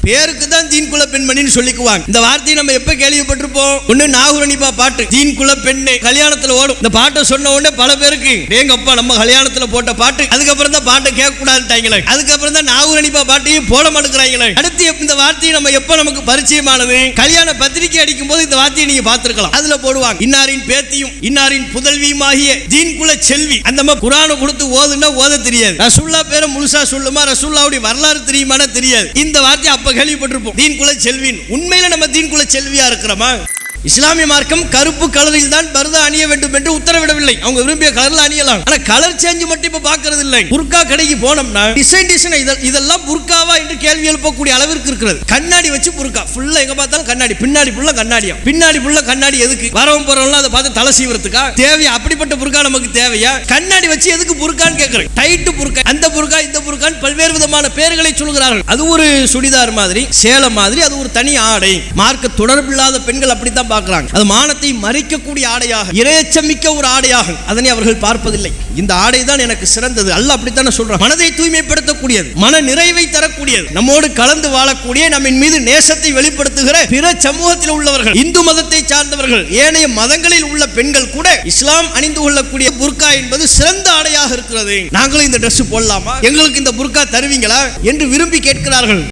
பேருக்கு தான் தீன் குல பெண்மணின்னு சொல்லிக்குவாங்க. இந்த வார்த்தையை நம்ம எப்ப கேள்விப்பட்டிருப்போம்? ஒண்ணு நாகூரணிப்பா பாட்டு, தீன் குல பெண்ணே கல்யாணத்துல ஓடும். இந்த பாட்டை சொன்ன உடனே பல பேருக்கு எங்கப்பா நம்ம கல்யாணத்துல போட்ட பாட்டு, அதுக்கப்புறம் தான் பாட்டை கேட்க கூடாதுட்டாங்களே, அதுக்கப்புறம் தான் நாகூரணிப்பா பாட்டையும் போட மாட்டேங்கிறாங்களே. அடுத்து இந்த வார்த்தையை நம்ம எப்ப நமக்கு பரிச்சயமானது? கல்யாண பத்திரிகை அடிக்கும் போது இந்த வார்த்தையை நீங்க பார்த்திருக்கலாம். அதுல போடுவாங்க இன்னாரின் பேத்தியும் இன்னாரின் புதல்வியுமாகிய தீன் குல செல்வி. அந்த மாதிரி குர்ஆனை கொடுத்து ஓதுன்னா ஓத தெரியாது, ரசூல்லா பேரை முழுசா சொல்லுமா, ரசூல்லாவுடைய வரலாறு தெரியுமானா தெரியாது. இந்த வார்த்தை அப்ப கேள்விப்பட்டிருப்போம், தீன் குல செல்வின். உண்மையில நம்ம தீன் குல செல்வியா இருக்கிறோமா? இஸ்லாமிய மார்க்கம் கருப்பு கலரில் தான் பர்தா அணிய வேண்டும் என்று உத்தரவிடவில்லை. அவங்க விரும்பிய கலர்ல அணியலாம். ஆனா கலர் சேஞ்ச் மட்டும் இப்ப பார்க்கிறது இல்லை. புர்கா கடைக்கு போனோம்னா டிசைன் இதெல்லாம் புர்காவா என்று கேள்வி எழுப்பக்கூடிய அளவிற்கு இருக்கிறது. கண்ணாடி வச்சு புர்கா ஃபுல்லா எங்க பார்த்தாலும் கண்ணாடி, பின்னாடி ஃபுல்லா கண்ணாடியா, பின்னாடி ஃபுல்லா கண்ணாடி எதுக்கு? வரவும் போறவங்க அதை பார்த்து தலை சீவறதுக்கா? தேவையா? அப்படிப்பட்ட புர்கா நமக்கு தேவையா? கண்ணாடி வச்சு எதுக்கு புர்கான்னு கேட்கிறேன். டைட் புர்கா, அந்த புர்கா இந்த புர்கான்னு பல்வேறு விதமான பெயர்களை சொல்கிறார்கள். அது ஒரு சுடிதார் மாதிரி, சேலம் மாதிரி, அது ஒரு தனி ஆடை. மார்க்க தொடர்பில்லாத பெண்கள் அப்படித்தான் பார்க்கிறாங்க. அது மானத்தை மறைக்கக்கூடிய ஆடையாக, இரையச்சமிக்க ஒரு ஆடையாக அதனை அவர்கள் பார்ப்பதில்லை. இந்த ஆடை தான் எனக்கு சிறந்தது. அல்லாஹ் அப்படித்தானே சொல்றான். மனதை தூய்மைப்படுத்தக்கூடியது, மன நிறைவை தரக்கூடியது, நம்மோடு கலந்து வாழக்கூடிய, நம்மின் மீது நேசத்தை வெளிப்படுத்துகிற பிற சமூகத்தில் உள்ளவர்கள், இந்து மதத்தை சார்ந்தவர்கள், ஏனைய மதங்களில் உள்ள பெண்கள் கூட இஸ்லாம் அணிந்து கொள்ளக்கூடிய புர்கா என்பது சிறந்த ஆடையாக இருக்கிறது. நாங்களும் இந்த டிரெஸ் போடலாமா, எங்களுக்கு இந்த புர்கா தருவீங்களா என்று விரும்பி கேட்கிறார்கள்.